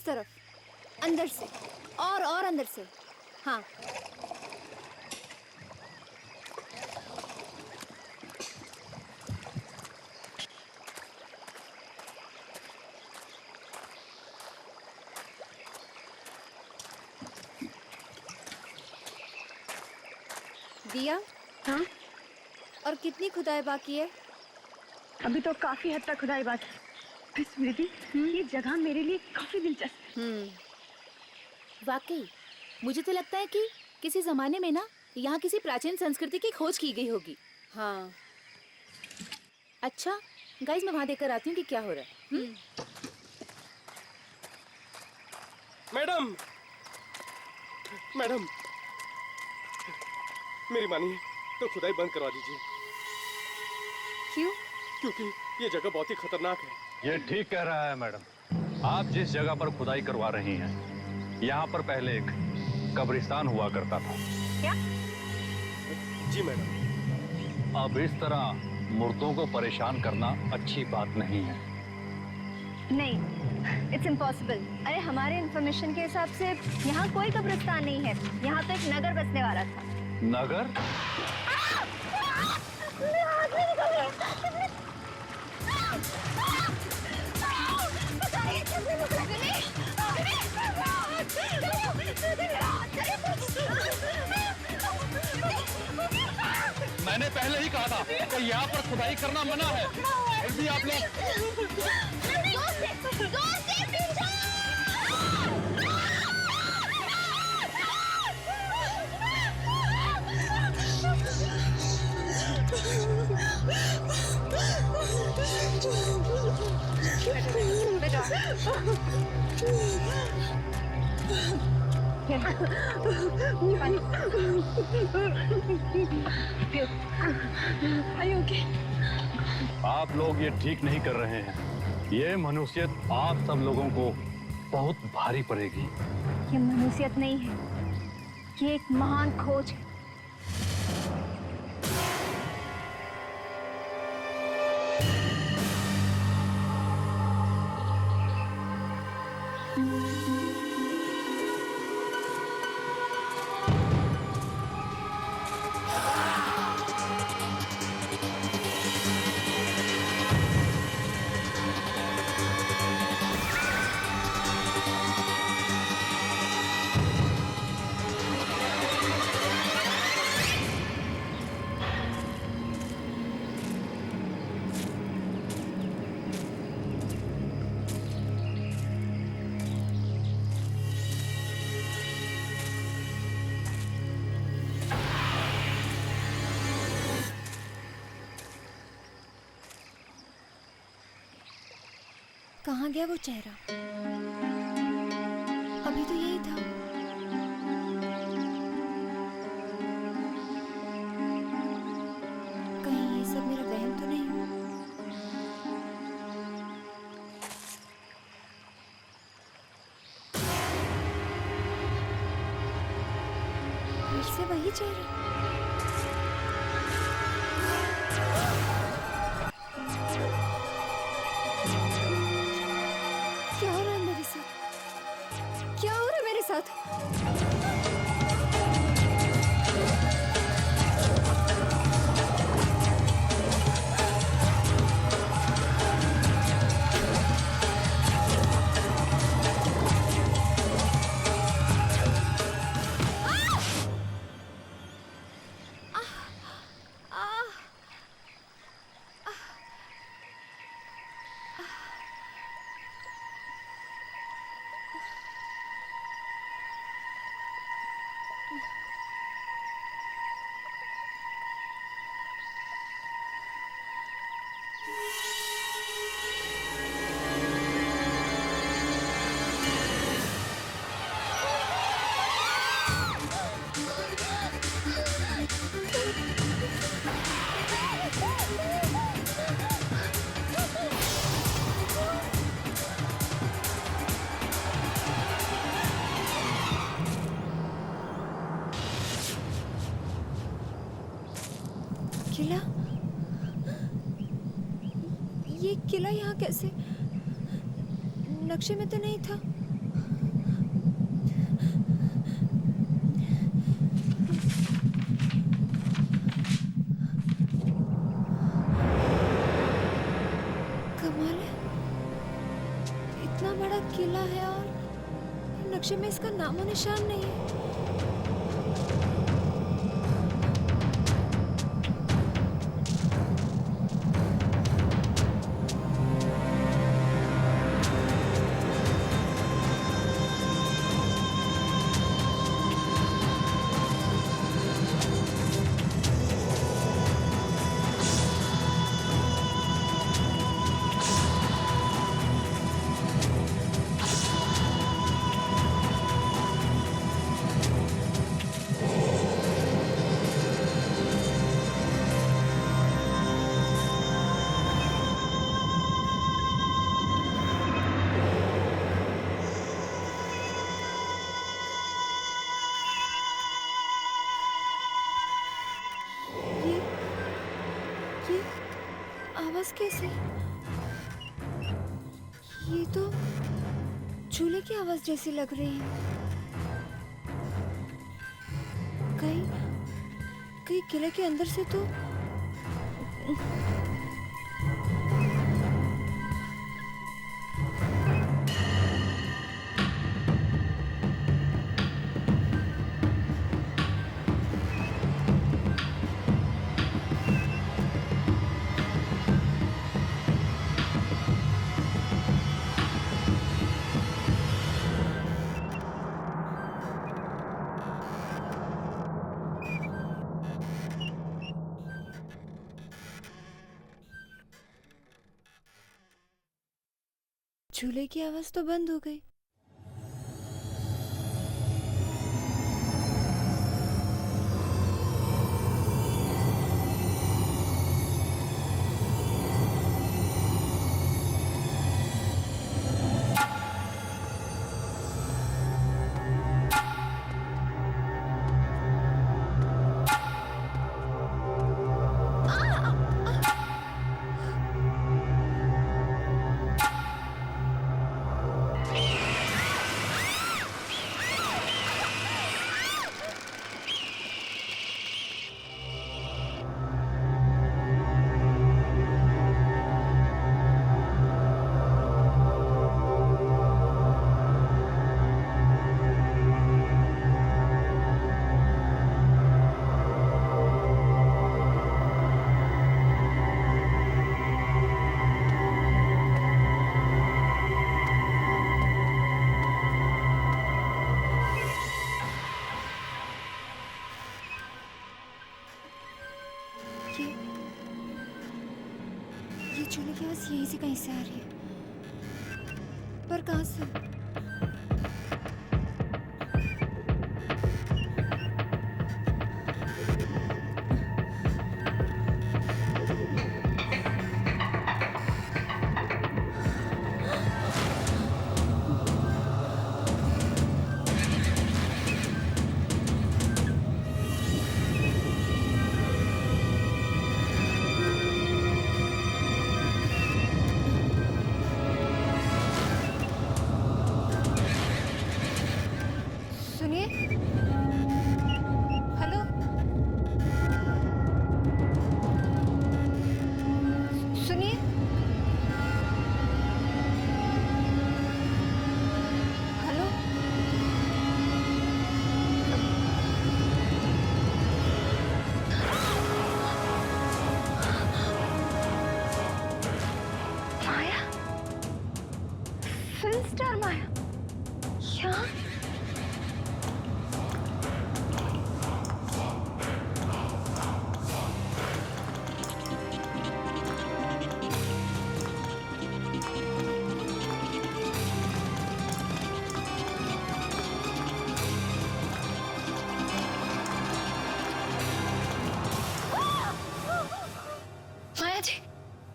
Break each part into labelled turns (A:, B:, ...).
A: उस तरफ, अंदर से और अंदर से। हाँ, दिया।
B: हाँ,
A: और कितनी खुदाई बाकी है?
B: अभी तो काफी हद तक खुदाई बाकी है। स्मृति, ये जगह मेरे लिए काफी दिलचस्प है।
C: वाकई मुझे तो लगता है कि किसी जमाने में ना यहाँ किसी प्राचीन संस्कृति की खोज की गई होगी।
A: हाँ।
C: अच्छा गाइस, मैं वहाँ देखकर आती हूँ कि क्या हो रहा है।
D: मैडम, मैडम, मेरी मानिए तो खुदाई बंद करवा दीजिए।
A: क्यों?
D: क्योंकि ये जगह बहुत ही खतरनाक है।
E: ये ठीक कह रहा है मैडम। आप जिस जगह पर खुदाई करवा रही हैं, यहाँ पर पहले एक कब्रिस्तान हुआ करता था।
B: क्या?
D: जी मैडम।
E: अब इस तरह मुर्दों को परेशान करना अच्छी बात नहीं है।
B: नहीं, इट्स इम्पॉसिबल। अरे हमारे इंफॉर्मेशन के हिसाब से यहाँ कोई कब्रिस्तान नहीं है। यहाँ तो एक नगर बसने वाला था।
E: नगर? मैंने पहले ही कहा था कि यहाँ पर खुदाई करना मना है। फिर भी आप लोग आप लोग ये ठीक नहीं कर रहे हैं। ये मनुष्यत आप सब लोगों को बहुत भारी पड़ेगी।
B: ये मनुष्यत नहीं है, ये एक महान खोज है।
A: कहाँ गया वो चेहरा? अभी तो यही था। कहीं ये सब मेरा वहम तो नहीं? फिर से वही चेहरा। क्या हो रहा है मेरे साथ? क्या हो रहा है मेरे साथ? किला? ये किला यहाँ कैसे? नक्शे में तो नहीं था। कमाल है, इतना बड़ा किला है और नक्शे में इसका नामो निशान नहीं है। ये आवाज कैसे? ये तो झूले की आवाज जैसी लग रही है। कहीं कहीं किले के अंदर से तो झूले की आवाज तो बंद हो गई। ये झूले की आवाज यहीं से कहीं से आ रही है, पर कहाँ से? सुनिए, हेलो, सुनिए, हेलो,
B: माया, फिल्म स्टार माया, यहाँ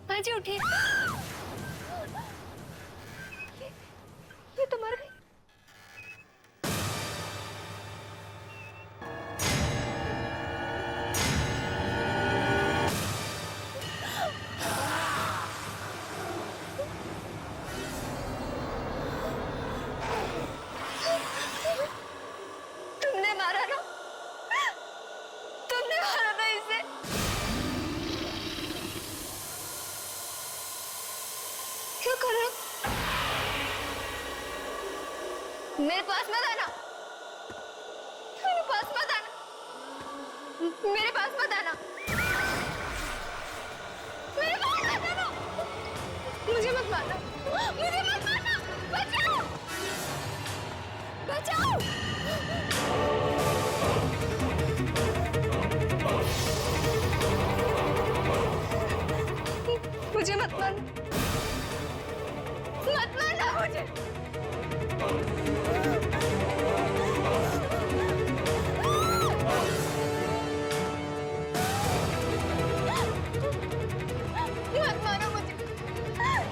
B: माया जी उठिए। ये तो मर गई। तुमने मारा ना, तुमने मारा ना इसे। कर रहे हो? मेरे पास मत आना, मेरे पास मत आना, मेरे पास मत आना, मेरे पास मत आना, मुझे मत मारना, मुझे मत मारना, बचाओ, बचाओ। मुझे मत मारना, मत मारना मुझे। मत मारो मुझे,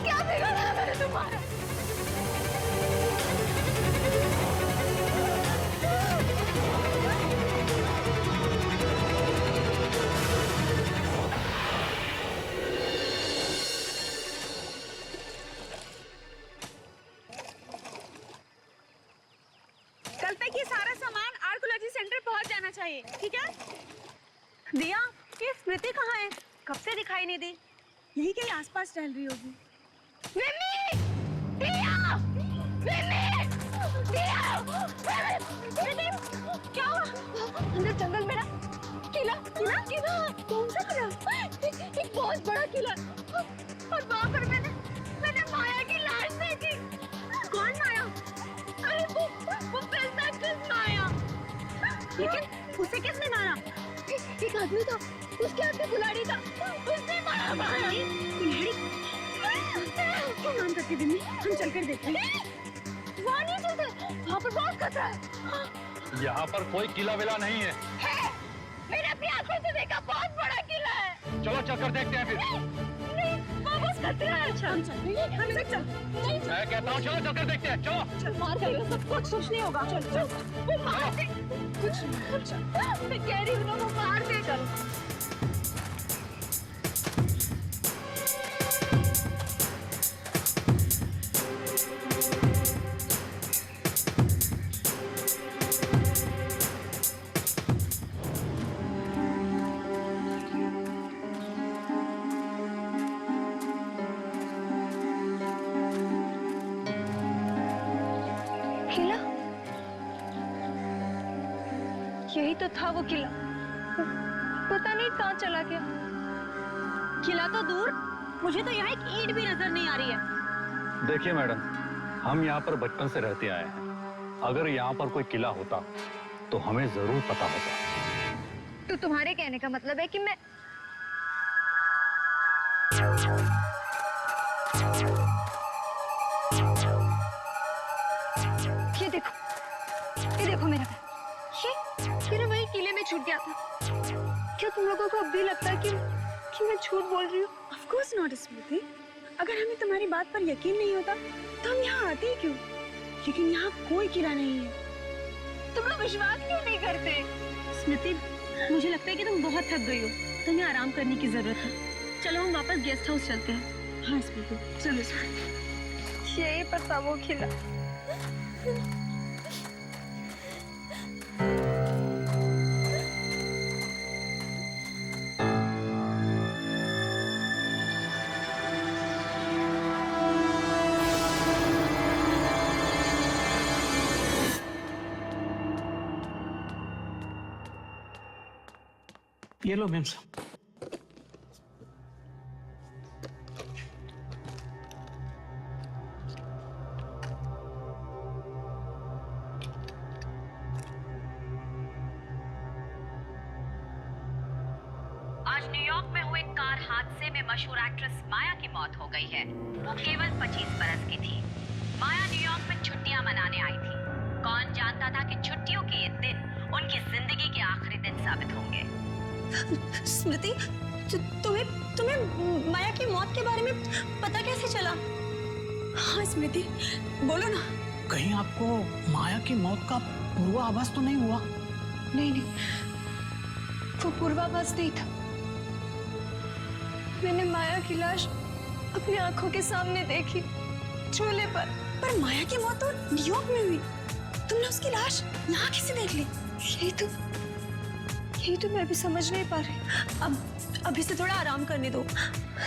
B: क्या बिगाड़ा है मैंने तुम्हारा?
F: कल तक ये सारा सामान आर्कोलॉजी सेंटर पहुंच जाना चाहिए, ठीक है? दिया, ये स्मृति कहाँ है? कब से दिखाई नहीं दी? यही कहीं आसपास टहल रही होगी।
B: मिम्मी! दिया! मिम्मी! दिया! मिम्मी! क्या हुआ? अंदर जंगल में ना किला, किला, किला। कौन सा किला? एक बहुत बड़ा किला। और वहाँ पर मैंने माया की लाश देखी।
F: कौन माया?
B: अरे वो प्रिंसेस माया।
F: लेकिन उसे किसने मारा?
B: एक आदमी था, उसके हाथ में कुल्हाड़ी था, उसने मारा माया।
F: कुल्हाड़ी? क्या नाम करती बिन्नी? हम चलकर देखते हैं।
B: वहाँ नहीं चलते, वहाँ पर बहुत खतरा है।
E: यहाँ पर कोई किला विला नहीं है।
B: मैंने अपनी आंखों से देखा, बहुत बड़ा किला है।
E: चलो चलकर देखते हैं फिर।
B: नहीं, वहाँ बस खतरा है।
F: अच्छा, हम चल। हम सब चल।
B: नहीं,
E: मैं कहता हूँ चलो चलकर देखते हैं, चलो।
F: चल, मार कर सब कुछ नहीं होगा। चल, चल।
B: वो मार दे।
F: कुछ नहीं। चल।
B: मैं कह रही हूँ ना, वो मार दे।
F: चल।
B: किला? यही तो था वो किला। पता नहीं कहाँ चला गया।
F: किला तो दूर, मुझे तो यहाँ एक ईंट भी नजर नहीं आ रही है।
E: देखिए मैडम, हम यहाँ पर बचपन से रहते आए हैं। अगर यहाँ पर कोई किला होता तो हमें जरूर पता होता।
B: तो तुम्हारे कहने का मतलब है कि मैं ये देखो मेरा पैर। ये ना वही किले में छूट गया था। क्या तुम लोगों को अब भी लगता है कि मैं झूठ बोल रही हूँ?
F: Of course not, स्मृति। अगर हमें तुम्हारी बात पर यकीन नहीं होता तो हम यहाँ आते ही क्यों? लेकिन यहाँ कोई किला नहीं है।
B: तुम लोग विश्वास क्यों नहीं करते?
F: स्मृति, मुझे लगता है कि तुम बहुत थक गई हो। तुम्हें आराम करने की जरूरत है। चलो हम वापस गेस्ट हाउस चलते हैं। हाँ स्मृति, चलो स्मृति।
B: यही पर था वो किला।
G: ये लो मैम साहब।
H: आज न्यूयॉर्क में हुए कार हादसे में मशहूर एक्ट्रेस माया की मौत हो गई है। वो केवल 25 बरस की थी। माया न्यूयॉर्क में छुट्टियां मनाने आई थी। कौन जानता था कि छुट्टियों के ये दिन उनकी जिंदगी के आखिरी दिन साबित होंगे।
F: स्मृति, तुम्हें माया की मौत के बारे में पता कैसे चला? हाँ स्मृति, बोलो ना।
G: कहीं आपको माया की मौत का पूर्वाभास तो नहीं हुआ?
A: नहीं, वो पूर्वाभास नहीं था। मैंने माया की लाश अपनी आंखों के सामने देखी, चूल्हे पर।
F: पर माया की मौत तो न्यूयॉर्क में हुई। तुमने उसकी लाश यहाँ कैसे देख ली?
A: ये
F: यही तो मैं भी समझ नहीं पा रही। अब अभी से थोड़ा आराम करने दो।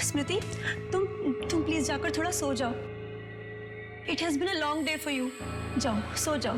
F: स्मृति, तुम प्लीज जाकर थोड़ा सो जाओ। It has been a long day for you. जाओ, सो जाओ।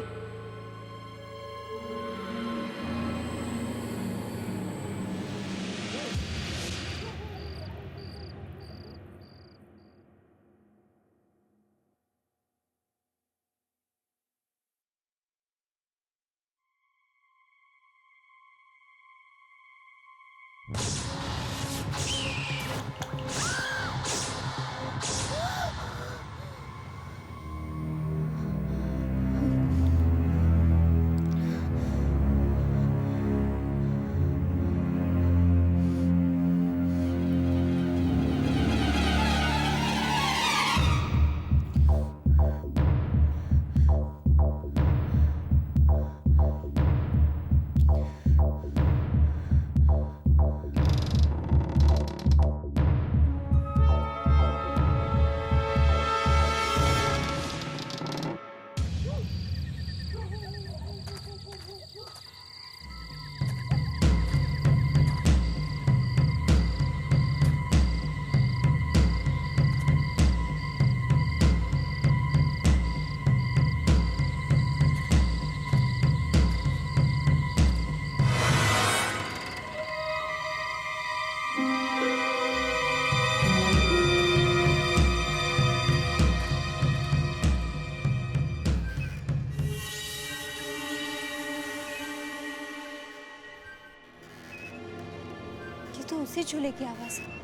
A: ये तो उसी झूले की आवाज है।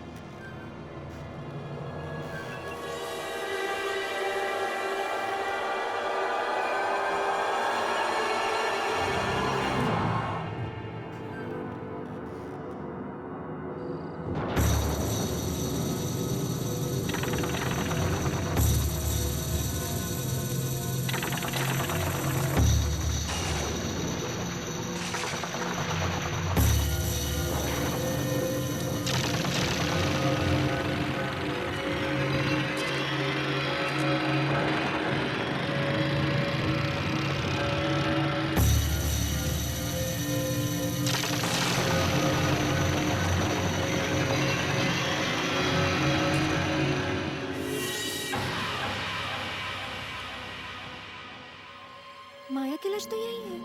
A: माया की लाश तो यही है।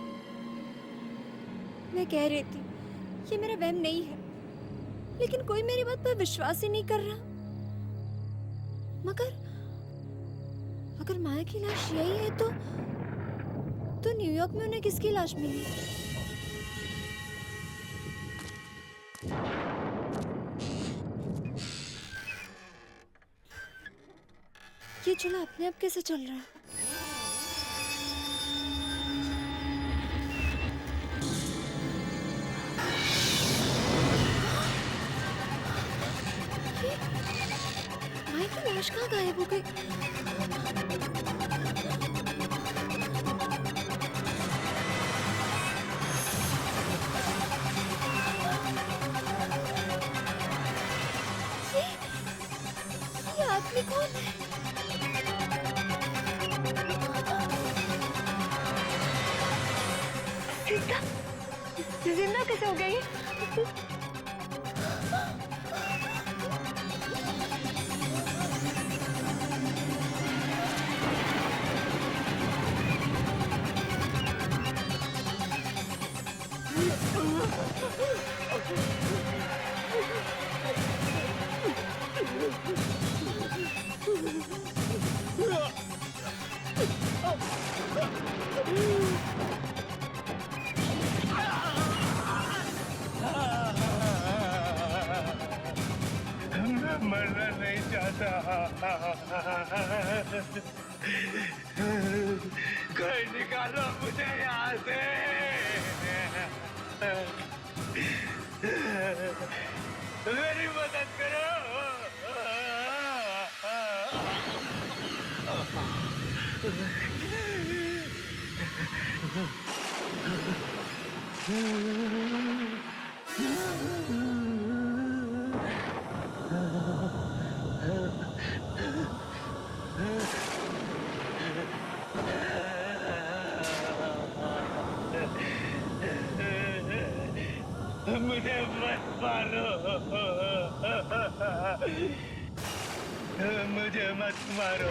A: मैं कह रही थी ये मेरा वहम नहीं है, लेकिन कोई मेरी बात पर विश्वास ही नहीं कर रहा। मगर अगर माया की लाश यही है तो न्यूयॉर्क में उन्हें किसकी लाश मिली? ये चूल्हा अपने आप कैसे चल रहा है? माया की लाश कहाँ गायब हो गई? ये आदमी कौन है?
F: जिंदा कैसे हो गई?
I: मरना नहीं चाहता। कोई निकालो मुझे यहाँ से। मेरी मदद करो। मुझे मत मारो, मुझे मत मारो।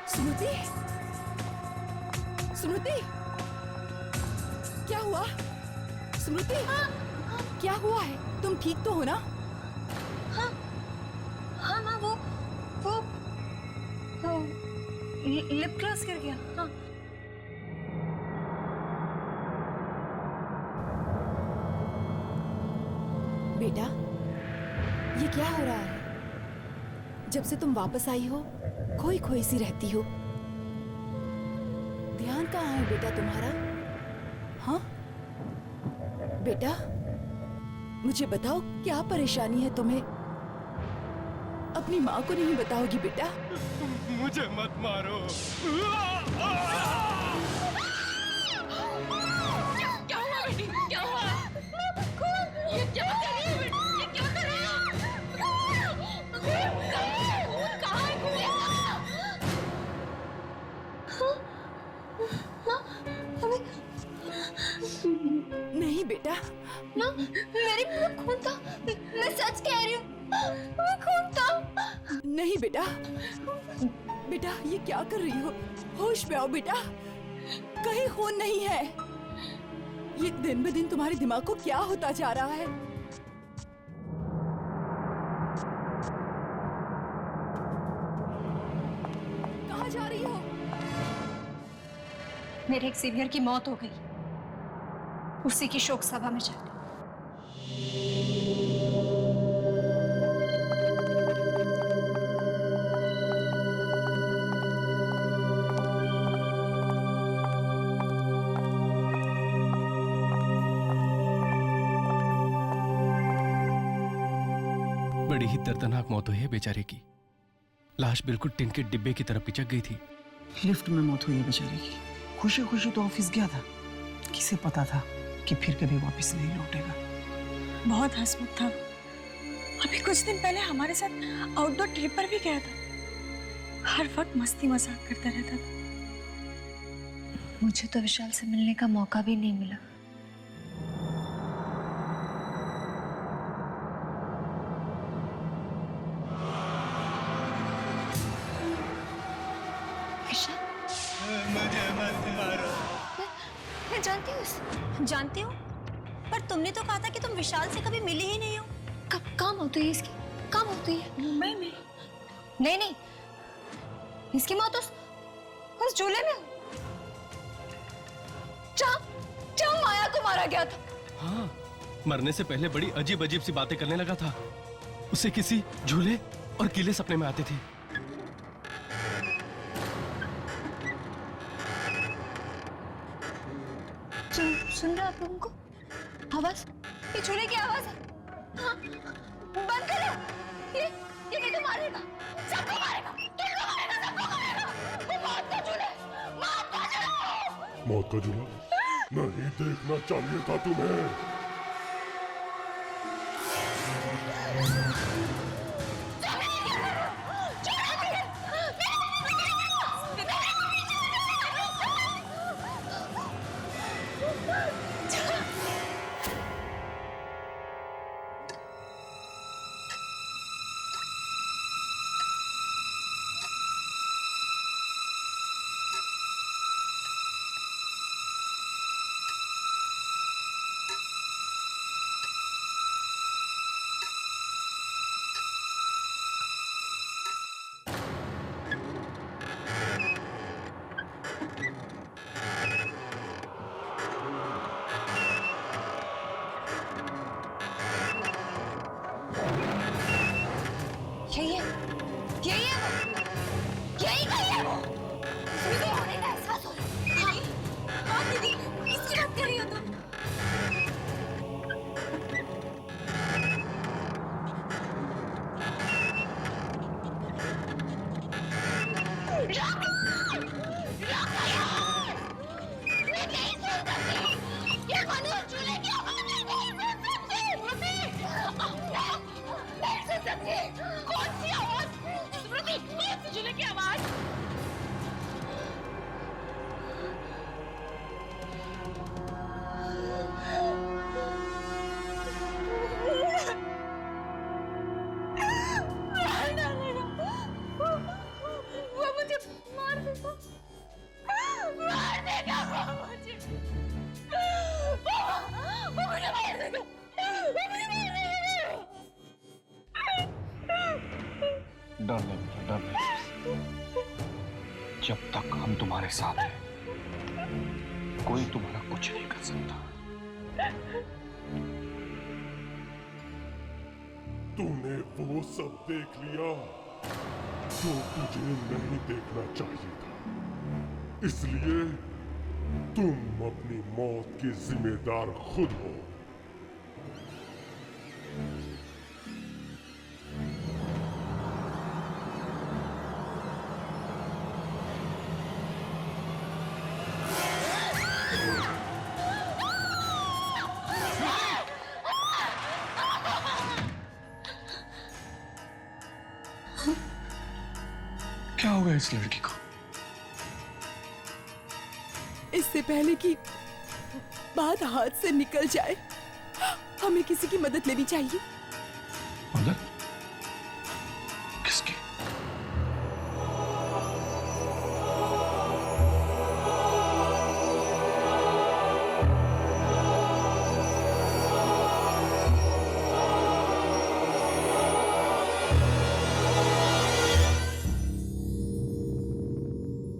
A: स्मृति, स्मृति, क्या हुआ? स्मृति, क्या हुआ है? तुम ठीक तो हो ना?
F: हाँ माँ, वो लिप ग्लॉस गिर गया। हाँ।
A: बेटा, ये क्या हो रहा है? जब से तुम वापस आई हो, खोई खोई सी रहती हो। ध्यान कहाँ है बेटा तुम्हारा? हाँ बेटा, मुझे बताओ क्या परेशानी है तुम्हें? अपनी माँ को नहीं बताओगी बेटा?
D: मुझे मत मारो।
B: क्या हुआ बेटी? क्या हुआ? ये क्या कर रही है बेटी? ये क्या कर रही है? कहाँ है गुड़िया?
A: नहीं बेटा,
B: माँ, मेरी मुंह में खून था। मैं सच कह रही हूँ, मैं खून था।
A: नहीं बेटा, बेटा ये क्या कर रही हो? होश में आओ बेटा, कहीं खून नहीं है। ये दिन ब दिन तुम्हारे दिमाग को क्या होता जा रहा है? कहाँ जा रही हो?
F: मेरे एक सीनियर की मौत हो गई, उसी की शोक सभा में जाकर।
D: बड़ी ही दर्दनाक मौत हुई है बेचारे की। लाश बिल्कुल टिन के डिब्बे की तरह पिचक गई थी।
G: लिफ्ट में मौत हुई है बेचारे की। खुशी खुशी तो ऑफिस गया था, किसे पता था कि फिर कभी वापस नहीं लौटेगा।
F: बहुत हंसमुख था। अभी कुछ दिन पहले हमारे साथ आउटडोर ट्रिप पर भी गया था। हर वक्त मस्ती मजाक करता रहता था।
A: मुझे तो विशाल से मिलने का मौका भी नहीं मिला।
I: मुझे मत मारो।
F: मैं जानती हूँ, पर तुमने तो कहा था कि तुम विशाल से कभी मिले ही नहीं हो।
A: कब काम होती है इसकी? काम होती है
F: मुंबई में? नहीं, इसकी मौत उस झूले में। जहाँ माया को मारा गया था।
D: हाँ, मरने से पहले बड़ी अजीब अजीब सी बातें करने लगा था। उसे किसी झूले और किले सपने में आते थे।
A: सुन रहे आप लोगों को आवाज?
F: ये झूले की आवाज है। हाँ, बंद करो। ये नहीं तो मारेगा, सबको मारेगा, तुमको मारेगा, सबको मारेगा। वो मौत का झूला, मौत का झूला।
J: मौत का झूला? नहीं देखना चाहिए था तुम्हें।
E: डर ले बेटा, डर ले। जब तक हम तुम्हारे साथ हैं, कोई तुम्हारा कुछ नहीं कर सकता।
J: तूने वो सब देख लिया जो तुझे नहीं देखना चाहिए था, इसलिए तुम अपनी मौत की जिम्मेदार खुद हो।
E: क्या हो गया इस लड़की को?
A: इससे पहले कि बात हाथ से निकल जाए, हमें किसी की मदद लेनी चाहिए।
E: मदद? किसकी?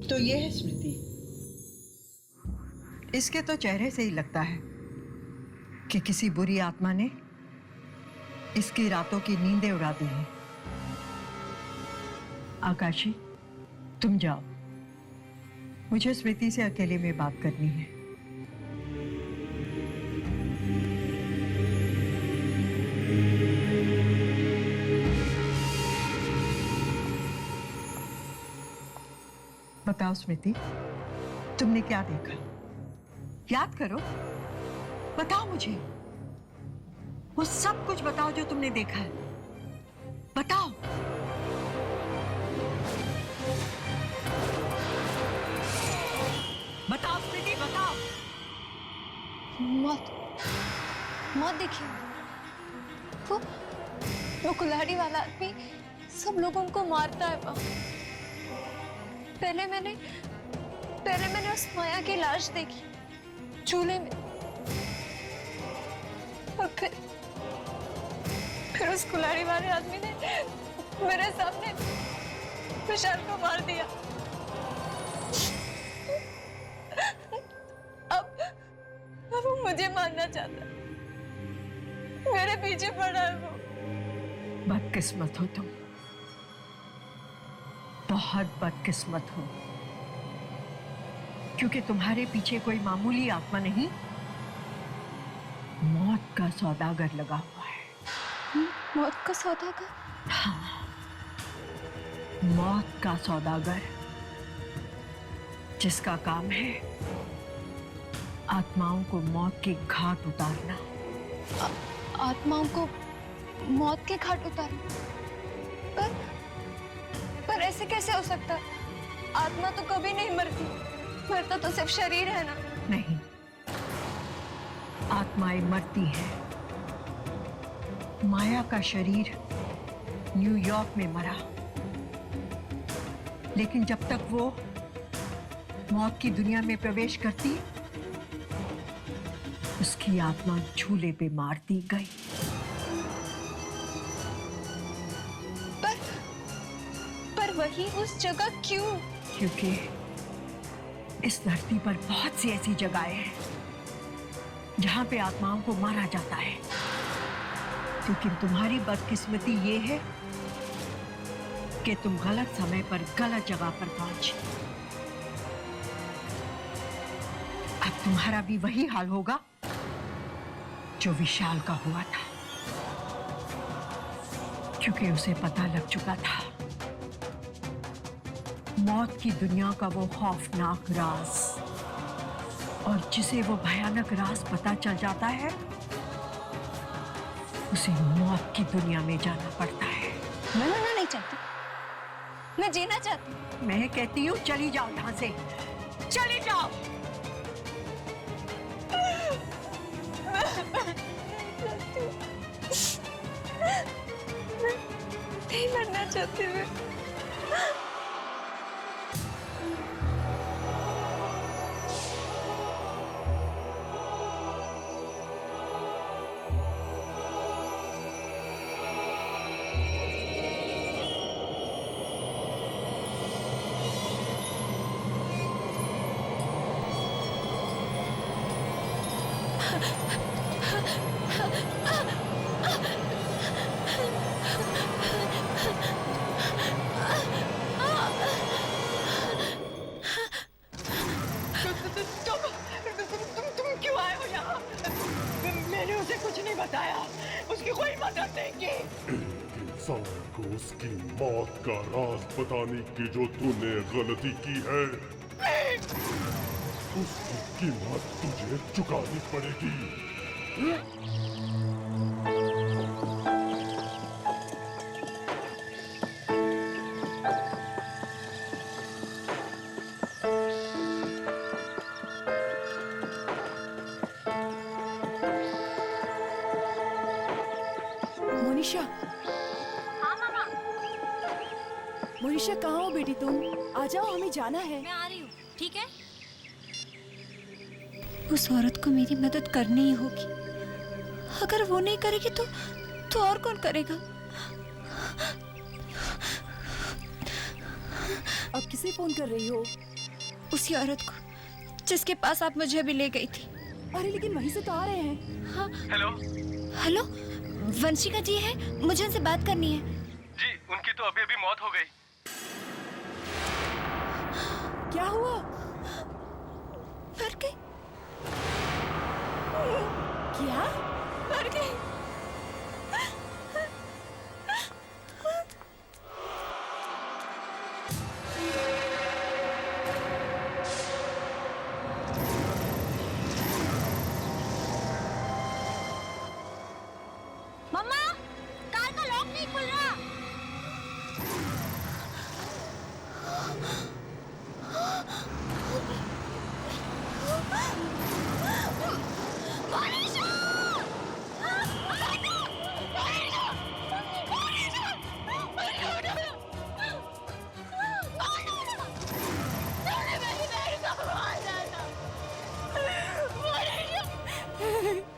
G: तो ये है स्मृति। इसके तो चेहरे से ही लगता है कि किसी बुरी आत्मा ने इसकी रातों की नींदें उड़ा दी हैं। आकाशी, तुम जाओ, मुझे स्मृति से अकेले में बात करनी है। बताओ स्मृति, तुमने क्या देखा? याद करो, बताओ मुझे, वो सब कुछ बताओ जो तुमने देखा है। बताओ। बताओ स्मृति, बताओ।
F: मौत, मौत देखिए, वो कुल्हाड़ी वाला आदमी सब लोगों को मारता है। पहले मैंने उस माया की लाश देखी चूल्हे में, और फिर उस कुल्हाड़ी वाले आदमी ने मेरे सामने विशाल को मार दिया। अब वो मुझे मारना चाहता है, मेरे पीछे पड़ा है वो।
G: बदकिस्मत हो तुम, बहुत बदकिस्मत हो, क्योंकि तुम्हारे पीछे कोई मामूली आत्मा नहीं, मौत का सौदागर लगा हुआ है।
F: मौत का सौदागर?
G: हाँ, मौत का सौदागर, जिसका काम है आत्माओं को मौत के घाट उतारना।
F: आत्माओं को मौत के घाट उतारना? पर ऐसे कैसे हो सकता है? आत्मा तो कभी नहीं मरती, मरता तो सिर्फ शरीर है ना।
G: नहीं, आत्माएं मरती हैं। माया का शरीर न्यूयॉर्क में मरा, लेकिन जब तक वो मौत की दुनिया में प्रवेश करती, उसकी आत्मा झूले पे मार दी गई।
F: पर वही उस जगह क्यों?
G: क्योंकि इस धरती पर बहुत सी ऐसी जगहें हैं जहां पे आत्माओं को मारा जाता है, लेकिन तुम्हारी बदकिस्मती ये है कि तुम गलत समय पर गलत जगह पर पहुंचे। अब तुम्हारा भी वही हाल होगा जो विशाल का हुआ था, क्योंकि उसे पता लग चुका था मौत की दुनिया का वो खौफनाक राज, और जिसे वो भयानक राज पता चल जाता है, उसे मौत की दुनिया में जाना पड़ता है।
F: मैं मरना नहीं चाहती, मैं जीना चाहती हूँ।
G: मैं कहती हूँ चली जाओ यहां से, चली जाओ।
F: नहीं मरना चाहती मैं।
G: तुम क्यों आए हो यहाँ? मैंने उसे कुछ नहीं बताया, उसकी कोई मदद नहीं की।
J: एक इंसान को उसकी मौत का राज बताने की जो तूने गलती की है, उसकी कीमत तुझे चुकानी पड़ेगी।
A: मोनिशा,
F: हाँ मामा,
A: मोनिशा कहाँ हो बेटी तुम? आ जाओ, हमें जाना है।
F: मैं आ रही हूँ, ठीक है?
B: उस औरत को मेरी मदद करनी ही होगी। अगर वो नहीं करेगी तो और कौन करेगा?
A: अब किसे फोन कर रही हो?
B: उसी औरत को जिसके पास आप मुझे अभी ले गई थी।
A: अरे लेकिन वहीं से तो आ रहे हैं।
B: हाँ।
D: हेलो
B: हेलो, वंशिका जी है, मुझे उनसे बात करनी है।
D: जी, उनकी तो अभी अभी मौत हो गई।
A: क्या हुआ?
B: मर गई।
A: क्या?
B: मर गई।
F: मम्मा, कार का लॉक नहीं खुल रहा। मनीषा!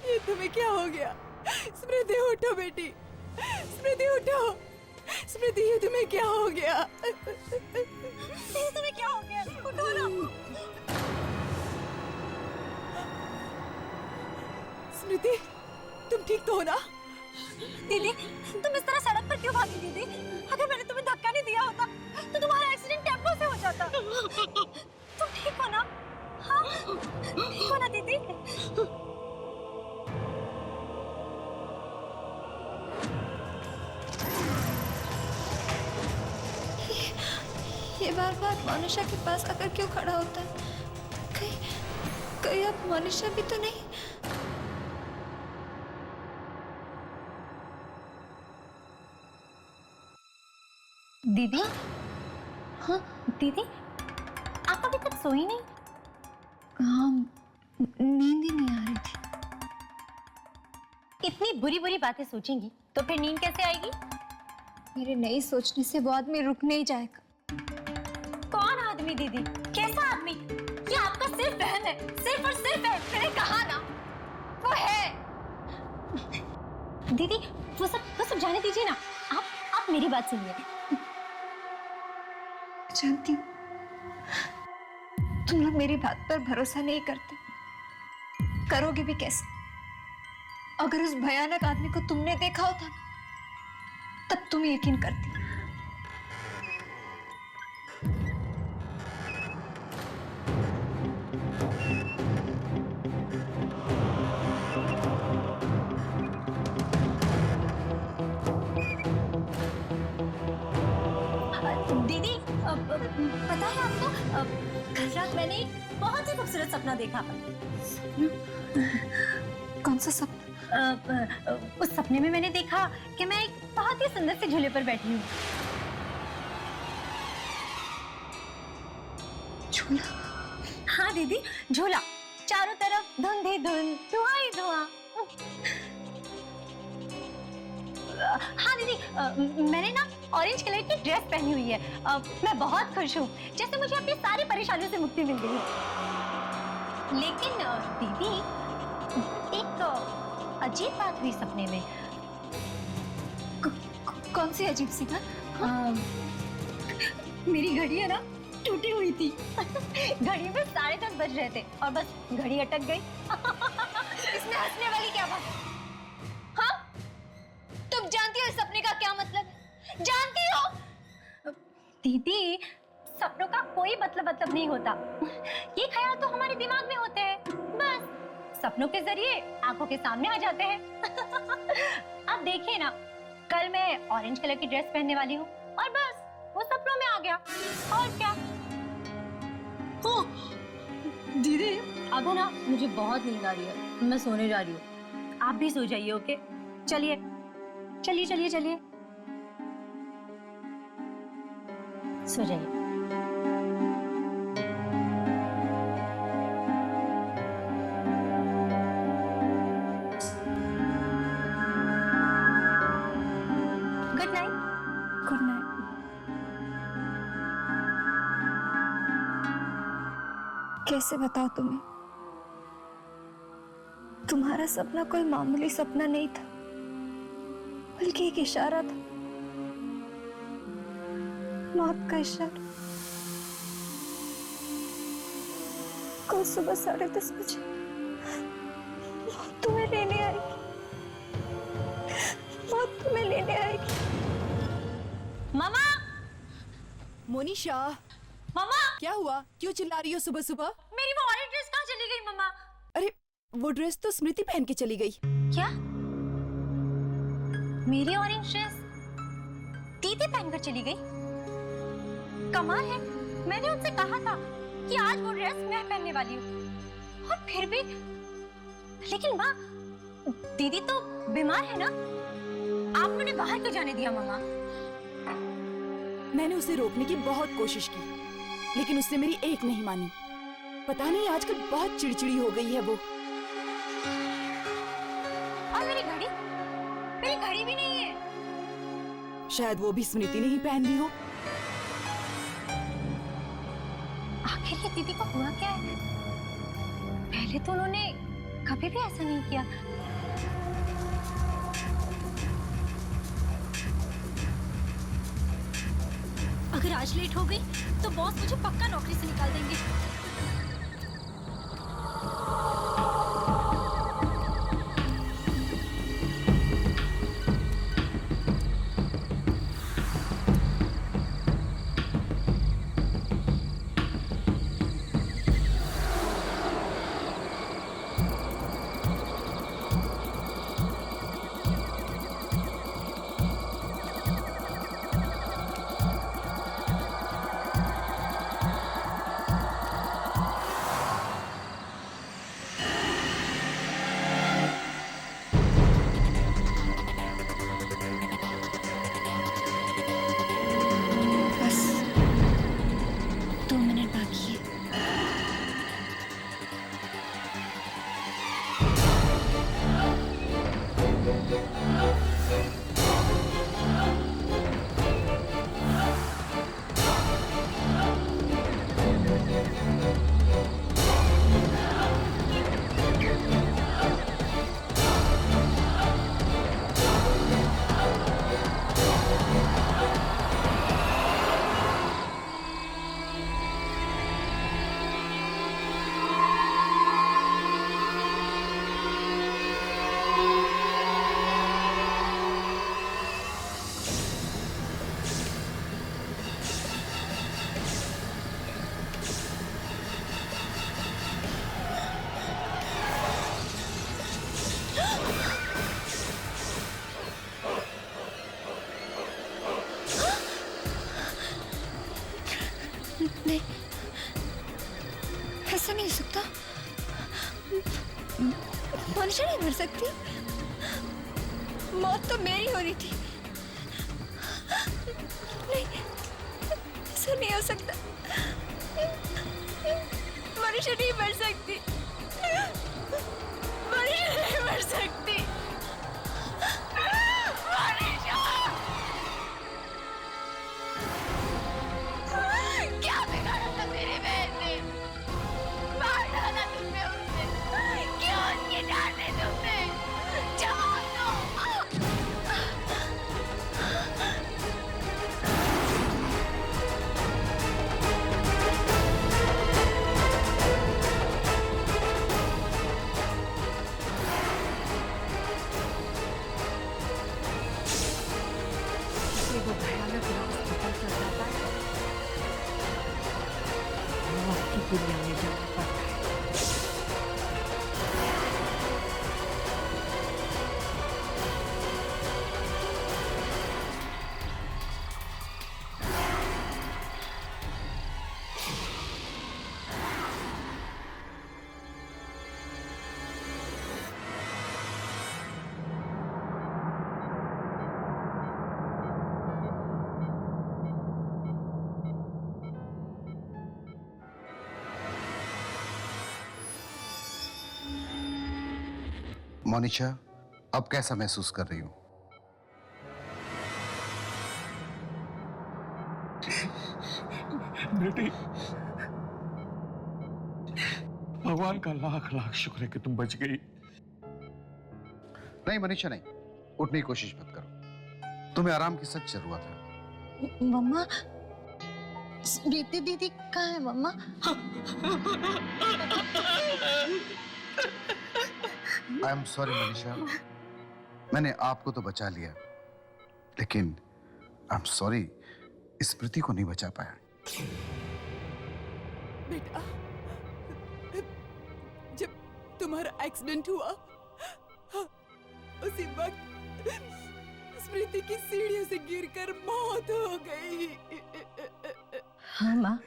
A: ये तुम्हें क्या हो गया? स्मृति उठो बेटी, स्मृति उठो। स्मृति, ये तुम्हें क्या हो गया?
F: तुम्हें क्या हो गया? उठो ना।
A: स्मृति, तुम ठीक तो हो ना?
F: दीदी, तुम इस तरह सड़क पर क्यों भागी दीदी? अगर मैंने तुम्हें धक्का नहीं दिया होता तो तुम्हारा एक्सीडेंट टेम्पो से हो जाता। तुम ठीक हो ना? हाँ, ठीक हो ना दीदी?
B: ये बार बार मोनिशा के पास आकर क्यों खड़ा होता है? कहीं अब मोनिशा भी तो नहीं?
F: दीदी? हाँ दीदी, आप अभी तक सोई नहीं?
B: हाँ, नींद ही नहीं आ रही थी।
F: इतनी बुरी बुरी बातें सोचेंगी तो फिर नींद कैसे आएगी?
B: मेरे नहीं सोचने से वो आदमी रुक नहीं जाएगा।
F: कौन आदमी दीदी? कैसा आदमी? ये आपका सिर्फ बहन है, सिर्फ और सिर्फ है। मैंने कहा ना, वो है। दीदी, वो सब जाने दीजिए ना। आप मेरी बात सुनिए।
B: जानती हूँ तुम लोग मेरी बात पर भरोसा नहीं करते। करोगे भी कैसे? अगर उस भयानक आदमी को तुमने देखा होता ना, तब तुम यकीन करती।
F: दीदी, पता है आपको, कल रात मैंने एक बहुत ही खूबसूरत सपना देखा।
B: कौन सा सपना?
F: उस सपने में मैंने देखा कि मैं एक बहुत ही सुंदर से झूले पर बैठी हूँ।
B: झूला?
F: हाँ दीदी, झूला। चारों तरफ धुंध ही धुंध, धुआं ही धुआं। हाँ दीदी, मैंने ना ऑरेंज कलर की ड्रेस पहनी हुई है। मैं बहुत खुश हूँ, जैसे मुझे अपनी सारी परेशानियों से मुक्ति मिल गई है। लेकिन दीदी, एक अजीब बात हुई सपने में।
B: कौन सी अजीब सी बात?
F: मेरी घड़ी है ना, टूटी हुई थी। घड़ी में 10:30 बज रहे थे और बस घड़ी अटक गई।
B: इसमें
F: हंसने वाली क्या बात? हाँ, तुम जानती हो इस सपने का क्या मतलब है? जानती हो? दीदी, सपनों का कोई मतलब नहीं होता। ये ख्याल तो हमारे दिमाग में होते हैं, बस सपनों के जरिए आंखों के सामने आ जाते हैं। आप देखिए ना, कल मैं ऑरेंज कलर की ड्रेस पहनने वाली हूँ और बस वो सपनों में आ गया। और क्या? दीदी, अब है ना, मुझे बहुत नींद आ रही है, मैं सोने जा रही हूँ। आप भी सो जाइए, ओके? चलिए चलिए चलिए चलिए, सो जाइए। Good night. Good night.
B: कैसे बताओ तुम्हें? तुम्हारा सपना कोई मामूली सपना नहीं था, बल्कि एक इशारा था, मौत का इशारा। कल सुबह 10:30 बजे मौत तुम्हें लेने आएगी, मौत तुम्हें लेने आएगी।
F: मामा!
A: मोनिशा,
F: मामा!
A: क्या हुआ? क्यों चिल्ला रही हो सुबह सुबह?
F: मेरी वो ऑरेंज ड्रेस कहाँ चली गई मामा?
A: अरे, वो ड्रेस तो स्मृति पहन के चली गई।
F: क्या? मेरी ऑरेंज ड्रेस दीदी पहनकर चली गई? कमाल है, मैंने उनसे कहा था कि आज वो ड्रेस मैं पहनने वाली हूँ, और फिर भी। लेकिन माँ, दीदी तो बीमार है ना, आपने उन्हें बाहर क्यों जाने दिया मामा?
A: मैंने उसे रोकने की बहुत कोशिश की, लेकिन उसने मेरी एक नहीं मानी। पता नहीं आजकल बहुत चिड़चिड़ी हो गई है वो।
F: और मेरी घड़ी भी नहीं है।
A: शायद वो भी स्मृति ने ही पहन ली हो।
F: आखिर ये दीदी को हुआ क्या है? पहले तो उन्होंने कभी भी ऐसा नहीं किया। अगर आज लेट हो गई तो बॉस मुझे पक्का नौकरी से निकाल देंगे।
B: बस 2 मिनट बाकी है। नहीं, ऐसा नहीं हो सकता। मनुष्य नहीं मर सकती। मौत तो मेरी हो रही थी। नहीं, ऐसा नहीं हो सकता। मनुष्य नहीं मर सकती। मनुष्य नहीं मर सकती।
F: क्या बिगाड़ा था मेरी बहन ने? मार डाला तुमने उसे। क्यों उसकी जान दी तुमने? जवाब दो।
K: मोनिशा, अब कैसा महसूस कर रही हूं?
J: बेटी, भगवान का लाख लाख शुक्र है कि तुम बच गई।
K: नहीं मनीषा, नहीं, उठने की कोशिश मत करो। तुम्हें आराम की सख्त जरूरत है।
F: मम्मा, स्मृति दीदी कहाँ है मम्मा?
K: आई एम सॉरी मनीषा, मैंने आपको तो बचा लिया, लेकिन आई एम सॉरी, स्मृति को नहीं बचा पाया।
A: बेटा, जब तुम्हारा एक्सीडेंट हुआ उसी वक्त स्मृति की सीढ़ियों से गिरकर मौत हो गई।
F: हाँ माँ,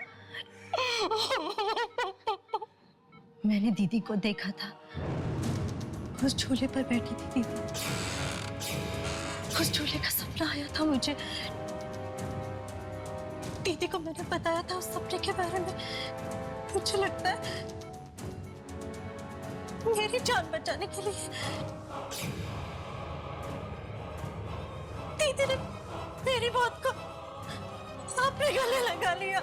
F: मैंने दीदी को देखा था, उस झूले पर बैठी थी दीदी। उस झूले का सपना आया था मुझे। दीदी को मैंने बताया था उस सपने के बारे में। मुझे लगता है मेरी जान बचाने के लिए दीदी ने मेरी मौत को अपने गले लगा लिया।